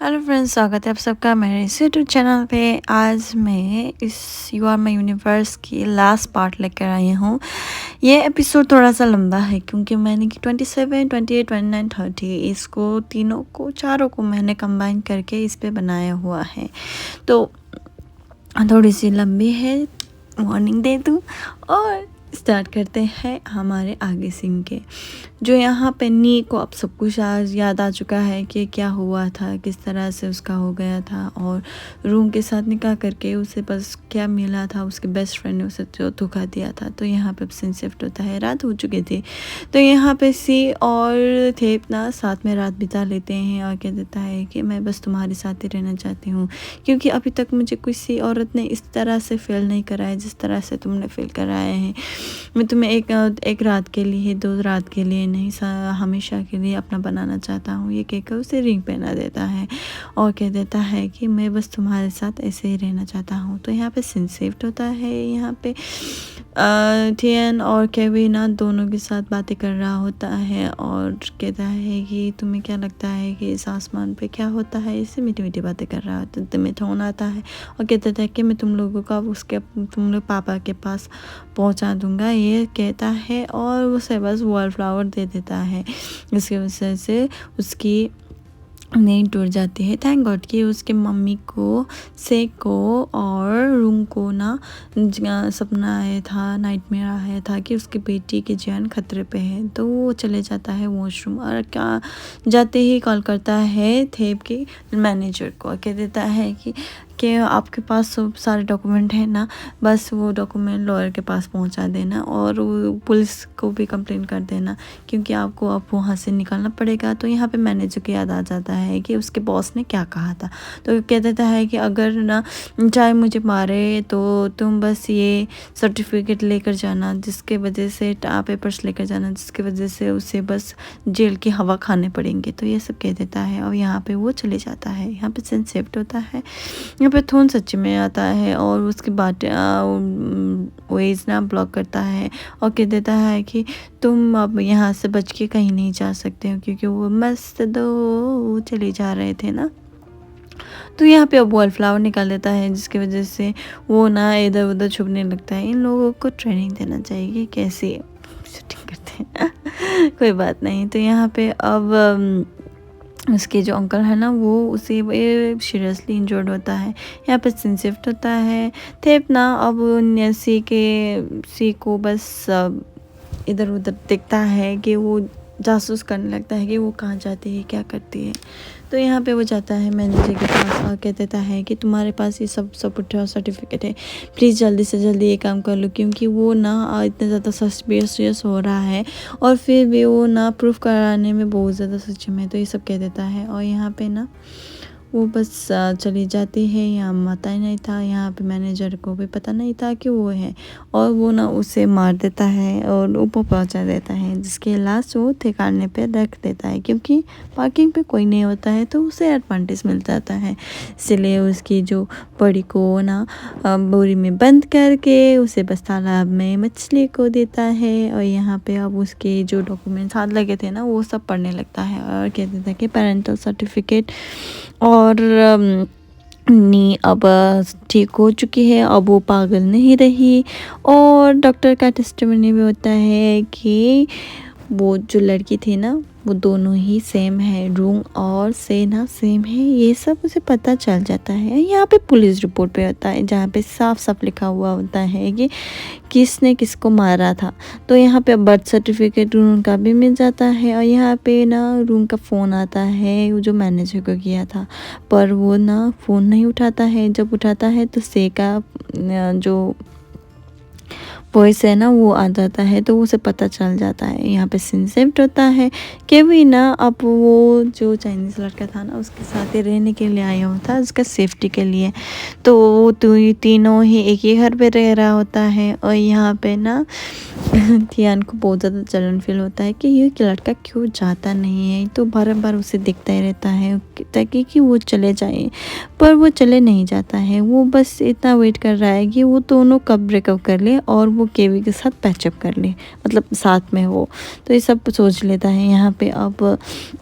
Hello friends, स्वागत है आप सबका मेरे इस यूट्यूब चैनल पे। आज मैं इस यू आर माई यूनिवर्स की लास्ट पार्ट लेकर आई हूँ। ये एपिसोड थोड़ा सा लंबा है क्योंकि मैंने कि 27, 28, 29, 30 इसको तीनों को चारों को मैंने कंबाइन करके इस पे बनाया हुआ है, तो थोड़ी सी लंबी है। वार्निंग दे दूँ और स्टार्ट करते हैं हमारे आगे सीन के। जो यहाँ पे नी को अब सब कुछ आज याद आ चुका है कि क्या हुआ था, किस तरह से उसका हो गया था, और रूम के साथ निकाह करके उसे बस क्या मिला था, उसके बेस्ट फ्रेंड ने उसे जो धोखा दिया था। तो यहाँ पे सीन शिफ्ट होता है, रात हो चुकी थी। तो यहाँ पे सी और थे अपना साथ में रात बिता लेते हैं और कह देता है कि मैं बस तुम्हारे साथ ही रहना चाहती हूँ, क्योंकि अभी तक मुझे किसी औरत ने इस तरह से फेल नहीं कराया जिस तरह से तुमने फेल कराया है। मैं तुम्हें एक रात के लिए, 2 रात के लिए नहीं, हमेशा के लिए अपना बनाना चाहता हूँ। ये कहकर उसे रिंग पहना देता है और कह देता है कि मैं बस तुम्हारे साथ ऐसे ही रहना चाहता हूँ। तो यहाँ पे सीन शिफ्ट होता है। यहाँ पे थियन और केविन दोनों के साथ बातें कर रहा होता है और कहता है कि तुम्हें क्या लगता है कि इस आसमान पे क्या होता है। इससे मीठी मीठी बातें कर रहा होता है। तुम्हें फोन आता है और कहता था कि मैं तुम लोगों का तुम लोग पापा के पास पहुंचा दूंगा, ये कहता है और उसे बस वॉल फ्लावर दे देता है। इसकी वजह से उसकी नींद टूट जाती है। थैंक गॉड कि उसके मम्मी को, से को और रूम को सपना आया था, नाइटमेयर आया था कि उसकी बेटी की जान खतरे पे है। तो वो चले जाता है वॉशरूम और क्या जाते ही कॉल करता है थेब के मैनेजर को। कह देता है कि आपके पास सब सारे डॉक्यूमेंट हैं ना, बस वो डॉक्यूमेंट लॉयर के पास पहुंचा देना और वो पुलिस को भी कंप्लेन कर देना, क्योंकि आपको अब वहाँ से निकलना पड़ेगा। तो यहाँ पे मैनेजर को याद आ जाता है कि उसके बॉस ने क्या कहा था। तो कह देता है कि अगर ना चाहे मुझे मारे तो तुम बस ये सर्टिफिकेट लेकर जाना, जिसके वजह से पेपर्स लेकर जाना, जिसकी वजह से उसे बस जेल की हवा खाने पड़ेंगे। तो ये सब कह देता है और यहाँ पे वो चले जाता है। यहाँ पे सीन शिफ्ट होता है। यहाँ पे थोन सच्ची में आता है और उसकी बातें वेज ब्लॉक करता है और कह देता है कि तुम अब यहाँ से बच के कहीं नहीं जा सकते हो, क्योंकि वो मस्त दो चले जा रहे थे ना। तो यहाँ पे अब वॉल फ्लावर निकाल देता है, जिसकी वजह से वो इधर उधर छुपने लगता है। इन लोगों को ट्रेनिंग देना चाहिए कि कैसे शूटिंग करते हैं। कोई बात नहीं। तो यहाँ पे अब उसके जो अंकल है ना, वो उसे सीरियसली इंजर्ड होता है। यहाँ पे सीन शिफ्ट होता है। थे अब सी को बस इधर उधर देखता है कि वो जासूस करने लगता है कि वो कहाँ जाती है, क्या करती है। तो यहाँ पे वो जाता है मैनेजर के पास और कह देता है कि तुम्हारे पास ये सब सर्टिफिकेट है, प्लीज़ जल्दी से जल्दी ये काम कर लो, क्योंकि वो इतना ज़्यादा सस्पिशियस हो रहा है और फिर भी वो प्रूफ कराने में बहुत ज़्यादा सक्षम है। तो ये सब कह देता है और यहाँ पे वो बस चली जाती है। यहाँ पता ही नहीं था, यहाँ पे मैनेजर को भी पता नहीं था कि वो है, और वो उसे मार देता है और ऊपर पहुंचा देता है, जिसके लाश वो ठिकाने पे रख देता है, क्योंकि पार्किंग पे कोई नहीं होता है तो उसे एडवांटेज मिल जाता है। इसलिए उसकी जो बॉडी को बोरी में बंद करके उसे बस तालाब में मछली को देता है। और यहाँ पे अब उसके जो डॉक्यूमेंट्स हाथ लगे थे ना, वो सब पढ़ने लगता है और कहते थे कि पेरेंटल सर्टिफिकेट और नी अब ठीक हो चुकी है, अब वो पागल नहीं रही। और डॉक्टर का टेस्टिमनी भी होता है कि वो जो लड़की थी ना, वो दोनों ही सेम है, रूम और से सेम है। ये सब उसे पता चल जाता है। यहाँ पे पुलिस रिपोर्ट पे होता है, जहाँ पे साफ साफ लिखा हुआ होता है कि किसने किसको मारा था। तो यहाँ पे बर्थ सर्टिफिकेट रूम का भी मिल जाता है और यहाँ पे रूम का फ़ोन आता है, वो जो मैनेजर को किया था, पर वो फ़ोन नहीं उठाता है। जब उठाता है तो से का जो वॉइस है वो आ जाता है, तो उसे पता चल जाता है। यहाँ पे सीन शिफ्ट होता है कि भी अब वो जो चाइनीज़ लड़का था उसके साथ ही रहने के लिए आया हुआ था, उसका सेफ्टी के लिए। तो वो तीनों ही एक ही घर पे रह रहा होता है और यहाँ पे थियान को बहुत ज़्यादा जलन फील होता है कि ये लड़का क्यों जाता नहीं है, तो बार-बार उसे दिखता ही रहता है ताकि कि वो चले जाए, पर वो चले नहीं जाता है। वो बस इतना वेट कर रहा है कि वो दोनों कब ब्रेकअप कर ले और वो केवी के साथ पैचअप कर ले, मतलब साथ में हो। तो ये सब सोच लेता है। यहाँ पे अब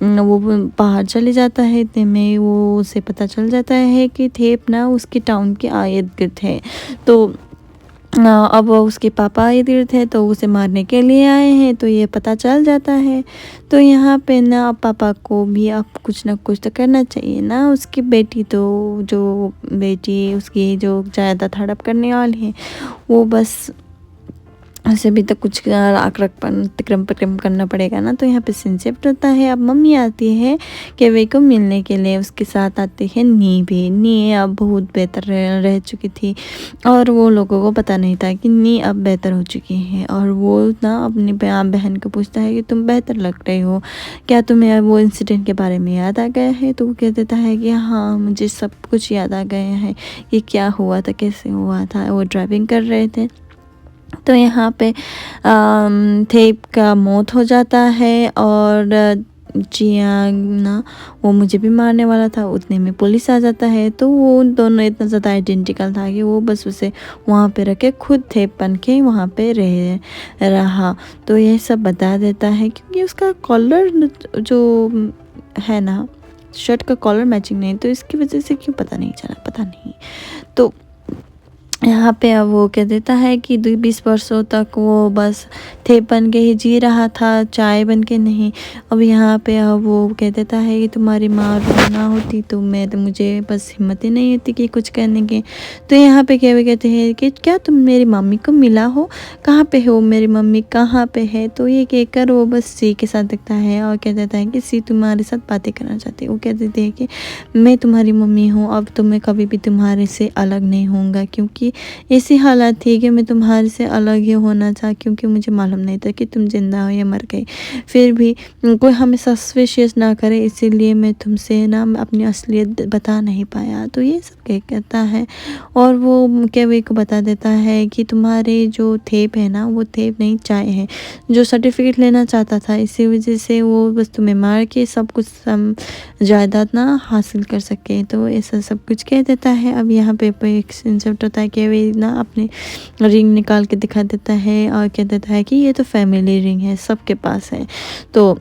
वो बाहर चले जाता है, इतने में वो उसे पता चल जाता है कि थेप ना उसकी टाउन के इर्द-गिर्द है। तो अब उसके पापा इधर थे तो उसे मारने के लिए आए हैं, तो ये पता चल जाता है। तो यहाँ पे ना अब पापा को भी अब कुछ ना कुछ तो करना चाहिए ना। उसकी बेटी तो जो बेटी उसकी जो जायदाद हड़प करने वाली है, वो बस ऐसे भी तो कुछ आक्रमण तिक्रम पक्रम करना पड़ेगा ना। तो यहाँ पे सिंसेप्ट होता है। अब मम्मी आती है केवी को मिलने के लिए, उसके साथ आती है नी भी। नी अब बहुत बेहतर रह चुकी थी और वो लोगों को पता नहीं था कि नी अब बेहतर हो चुकी है। और वो ना अपनी बहन को पूछता है कि तुम बेहतर लग रही हो, क्या तुम्हें वो इंसिडेंट के बारे में याद आ गया है। तो वो कह देता है कि हाँ, मुझे सब कुछ याद आ गया है कि क्या हुआ था, कैसे हुआ था। वो ड्राइविंग कर रहे थे, तो यहाँ पे थेप का मौत हो जाता है और जियांग ना वो मुझे भी मारने वाला था। उतने में पुलिस आ जाता है। तो वो दोनों इतना ज़्यादा आइडेंटिकल था कि वो बस उसे वहाँ पे रखे खुद थेप बन के वहाँ पे रहा। तो ये सब बता देता है क्योंकि उसका कॉलर जो है ना, शर्ट का कॉलर मैचिंग नहीं, तो इसकी वजह से क्यों पता नहीं चला, पता नहीं। तो यहाँ पे अब वो कह देता है कि 20 वर्षों तक वो बस थेप बन के ही जी रहा था, चाय बन के नहीं। अब यहाँ पे अब वो कह देता है कि तुम्हारी माँ ना होती तो मुझे बस हिम्मत ही नहीं होती कि कुछ करने की। तो यहाँ पे क्या कहते हैं कि क्या तुम मेरी मम्मी को मिला हो, कहाँ पे हो, मेरी मम्मी कहाँ पे है। तो ये कहकर वो बस सी के साथ दिखता है और कह देता है कि सी तुम्हारे साथ बातें करना चाहती है। वो कह देती है कि मैं तुम्हारी मम्मी हूँ, अब तो मैं कभी भी तुम्हारे से अलग नहीं होऊंगा, क्योंकि ऐसी हालत थी कि मैं तुम्हारे से अलग ही होना था, क्योंकि मुझे मालूम नहीं था कि तुम जिंदा हो या मर गई। फिर भी कोई हमें सस्पिशियस ना करे, इसीलिए मैं तुमसे ना अपनी असलियत बता नहीं पाया। तो ये सब कहता है और वो केवी को बता देता है कि तुम्हारे जो थेप है ना, वो थेप नहीं चाय है जो सर्टिफिकेट लेना चाहता था, इसी वजह से वो बस तुम्हें मार के सब कुछ जायदाद ना हासिल कर सके। तो ऐसा सब कुछ कह देता है। अब यहाँ पे एक इंसेप्ट होता है कि वे ना अपने रिंग निकाल के दिखा देता है और कह देता है कि ये तो फैमिली रिंग है, सबके पास है। तो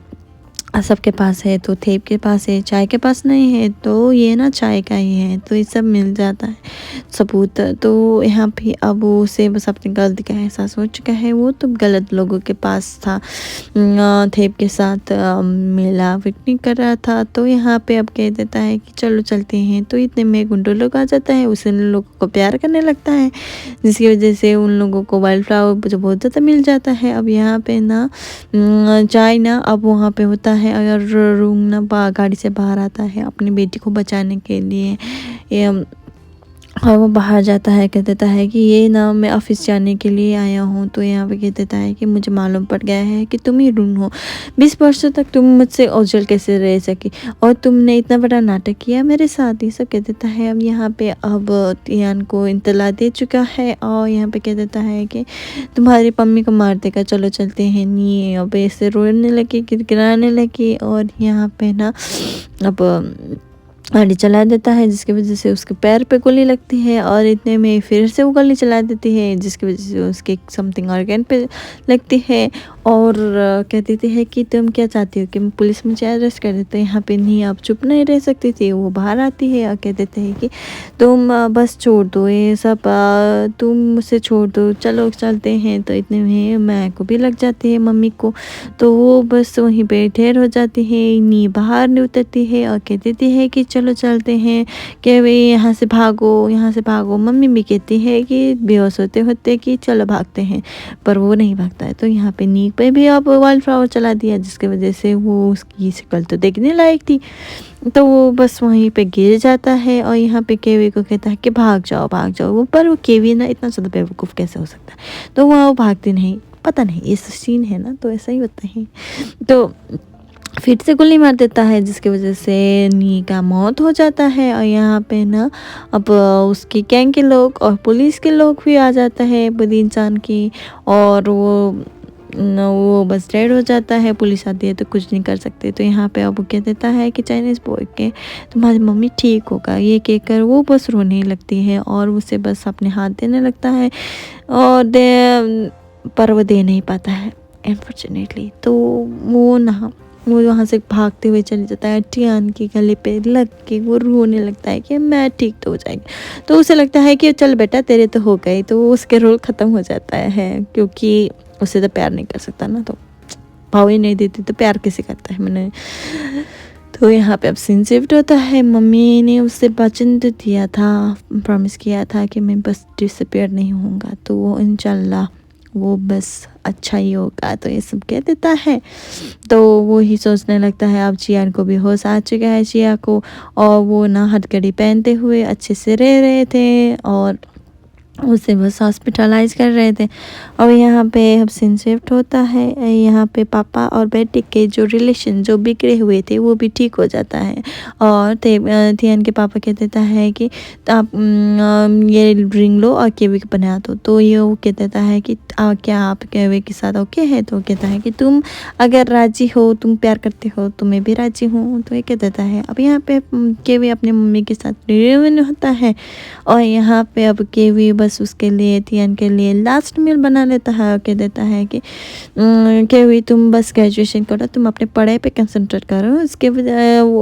सबके पास है, तो थेप के पास है, चाय के पास नहीं है, तो ये ना चाय का ही है। तो ये सब मिल जाता है सबूत। तो यहाँ पे अब उसे बस अपनी गलती का एहसास हो चुका है। वो तो गलत लोगों के पास था, थेप के साथ मिलावट कर रहा था। तो यहाँ पे अब कह देता है कि चलो चलते हैं। तो इतने में गुंडों लोग आ जाता है, उसे उन लोगों को प्यार करने लगता है, जिसकी वजह से उन लोगों को वाइल्ड फ्लावर जो बहुत ज़्यादा मिल जाता है। अब यहाँ पे ना चाय ना अब वहाँ पे होता है और रूम ना गाड़ी से बाहर आता है अपनी बेटी को बचाने के लिए। और वो बाहर जाता है, कह देता है कि ये ना मैं ऑफिस जाने के लिए आया हूँ। तो यहाँ पे कह देता है कि मुझे मालूम पड़ गया है कि तुम ही रून हो, 20 वर्षों तक तुम मुझसे ओझल कैसे रह सकी और तुमने इतना बड़ा नाटक किया मेरे साथ, ये सब कह देता है। अब यहाँ पे अब तियान को इंतला दे चुका है और यहाँ पे कह देता है कि तुम्हारी मम्मी को मार देगा, चलो चलते हैं। नहीं, अब ऐसे रोने लगी, गिड़गिड़ाने लगी और यहाँ पे ना अब गाड़ी चला देता है, जिसकी वजह से उसके पैर पे गोली लगती है और इतने में फिर से वो गोली चला देती है, जिसकी वजह से उसके समथिंग ऑर्गन पे लगती है। और कह देती है कि तुम क्या चाहती हो कि पुलिस मुझे अरेस्ट कर देते हैं। यहाँ पे नहीं, आप चुप नहीं रह सकती थी। वो बाहर आती है और कह देते हैं कि तुम बस छोड़ दो ये सब, तुम मुझसे छोड़ दो, चलो चलते हैं। तो इतने में मैं को भी लग जाती है मम्मी को, तो वो बस वहीं पे ढेर हो जाती है। नी बाहर नहीं उतरती है और कह देती है कि चलो चलते हैं, कि भाई यहाँ से भागो, यहाँ से भागो। मम्मी भी कहती है कि बेहोश होते होते कि चलो भागते हैं, पर वो नहीं भागता है। तो यहाँ पे नी पे भी अब वाइल्ड फ्लावर चला दिया, जिसकी वजह से वो उसकी शक्ल तो देखने लायक थी। तो वो बस वहीं पे गिर जाता है और यहाँ पे केवी को कहता है कि भाग जाओ भाग जाओ। वो पर वो केवी ना इतना ज़्यादा बेवकूफ़ कैसे हो सकता है, तो वहाँ वो भागती नहीं, पता नहीं इस सीन है ना, तो ऐसा ही होता है। तो फिर से गोली मार देता है, जिसकी वजह से नी का मौत हो जाता है। और यहाँ पे ना अब उसकी गैंग के लोग और पुलिस के लोग भी आ जाता है बुरी इंसान की, और वो वो बस डेड हो जाता है, पुलिस आती है तो कुछ नहीं कर सकते। तो यहाँ पे अब वो कह देता है कि चाइनीज़ बॉय के तुम्हारी मम्मी ठीक होगा, ये कहकर वो बस रोने लगती है और उसे बस अपने हाथ देने लगता है और पर वो दे नहीं पाता है अनफॉर्चुनेटली। तो वो वहाँ से भागते हुए चले जाता है, टियान के गले पे लग के वो रोने लगता है कि मैं ठीक तो हो जाएगी। तो उसे लगता है कि चल बेटा तेरे तो हो गई, तो वो उसके रोल ख़त्म हो जाता है क्योंकि उसे तो प्यार नहीं कर सकता ना, तो भाव ही नहीं देती तो प्यार कैसे करता है मैंने। तो यहाँ पे अब सीन शिफ्ट होता है। मम्मी ने उससे वचन तो दिया था, प्रॉमिस किया था कि मैं बस डिसअपियर नहीं होऊंगा, तो वो इंशाल्लाह वो बस अच्छा ही होगा, तो ये सब कह देता है। तो वो ही सोचने लगता है अब जियान को भी होश आ चुका है, जिया को, और वो ना हथकड़ी पहनते हुए अच्छे से रह रहे थे और उसे बस हॉस्पिटलाइज कर रहे थे। और यहाँ पे अब सीन शिफ्ट होता है, यहाँ पे पापा और बेटे के जो रिलेशन जो बिगड़े हुए थे वो भी ठीक हो जाता है। और थियन के पापा कह देता है कि आप ये रिंग लो और केवी को बना दो। तो ये वो कह देता है कि क्या आप केवी के साथ ओके है? तो कहता है कि तुम अगर राजी हो, तुम प्यार करते हो तो मैं भी राजी हूँ। तो ये कह देता है। अब यहाँ पे केवी अपनी मम्मी के साथ रियूनियन होता है और यहाँ पे अब केवी बस उसके लिए थियन के लिए लास्ट मील बना लेता है और कह देता है कि केवी तुम बस ग्रेजुएशन करो, तुम अपने पढ़ाई पे कंसंट्रेट करो,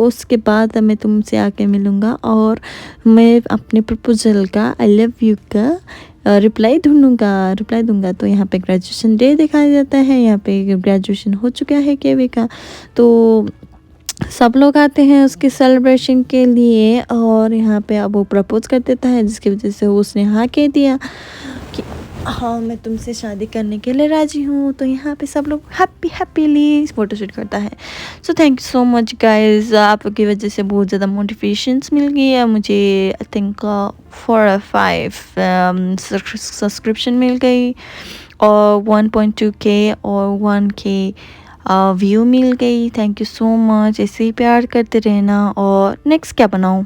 उसके बाद मैं तुमसे आके मिलूँगा और मैं अपने प्रपोजल का आई लव यू का रिप्लाई दूंगा। तो यहाँ पे ग्रेजुएशन डे दिखाई देता है, यहाँ पे ग्रेजुएशन हो चुका है केवी का। तो सब लोग आते हैं उसकी सेलिब्रेशन के लिए और यहाँ पे अब वो प्रपोज कर देता है, जिसकी वजह से उसने हाँ कह दिया कि हाँ मैं तुमसे शादी करने के लिए राजी हूँ। तो यहाँ पे सब लोग हैप्पीली फ़ोटोशूट करता है। So thank you so much guys, आपकी वजह से बहुत ज़्यादा मोटिवेशंस मिल गई है मुझे। आई थिंक 4 or 5 सब्सक्रिप्शन मिल गई और 1.2K और 1K व्यू मिल गई। थैंक यू सो मच, ऐसे ही प्यार करते रहना। और नेक्स्ट क्या बनाऊँ?